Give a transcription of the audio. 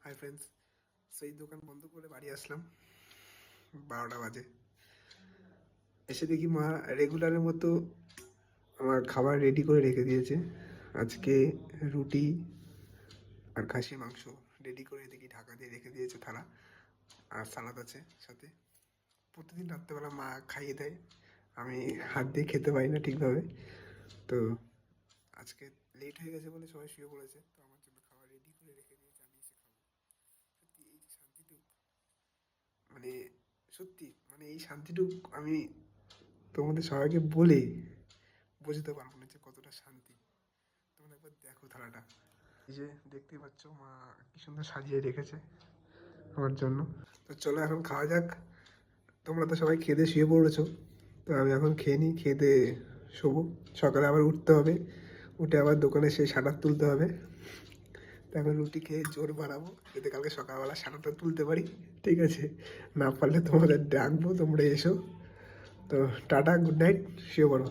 Hi friends, সেই দোকান বন্ধ করে বাড়ি আসলাম 12টা বাজে। এসে দেখি মা রেগুলারের মতো আমার খাবার রেডি করে রেখে দিয়েছে। আজকে রুটি আর খাসির মাংস রেডি করে দেখি ঢাকা দিয়ে রেখে দিয়েছে থালা, আর সালাদ আছে সাথে। প্রতিদিন রাত্রেবেলা মা খাইয়ে দেয়, আমি হাত দিয়ে খেতে পারি না ঠিকভাবে। তো আজকে লেট হয়ে গেছে বলে সবাই শুয়ে পড়েছে, তো আমার জন্য খাবার রেডি করে রেখে দিয়েছে, আমি এসে খাবো। সত্যি এই যে শান্তিটুক, মানে সত্যি মানে এই শান্তিটুক আমি তোমাদের সবাইকে বলে বোঝাতে পারবো না যে কতটা শান্তি। তোমরা একবার দেখো থালাটা, এই যে দেখতেই পাচ্ছ মা কি সুন্দর সাজিয়ে রেখেছে আমার জন্য। তো চলো এখন খাওয়া যাক। তোমরা তো সবাই খেয়ে দিয়ে শুয়ে পড়েছো, তো আমি এখন খেয়ে নিই, খেয়ে দিয়ে শোবো। সকালে আবার উঠতে হবে, উঠে আবার দোকানে সেই শাটার তুলতে হবে। তো এখন রুটি খেয়ে জোর বাড়াবো যাতে কালকে সকালবেলা শাটারটা তুলতে পারি। ঠিক আছে, না পারলে তোমাদের ডাকবো, তোমরা এসো। তো টাটা, গুড নাইট, শুয়ে পড়ো।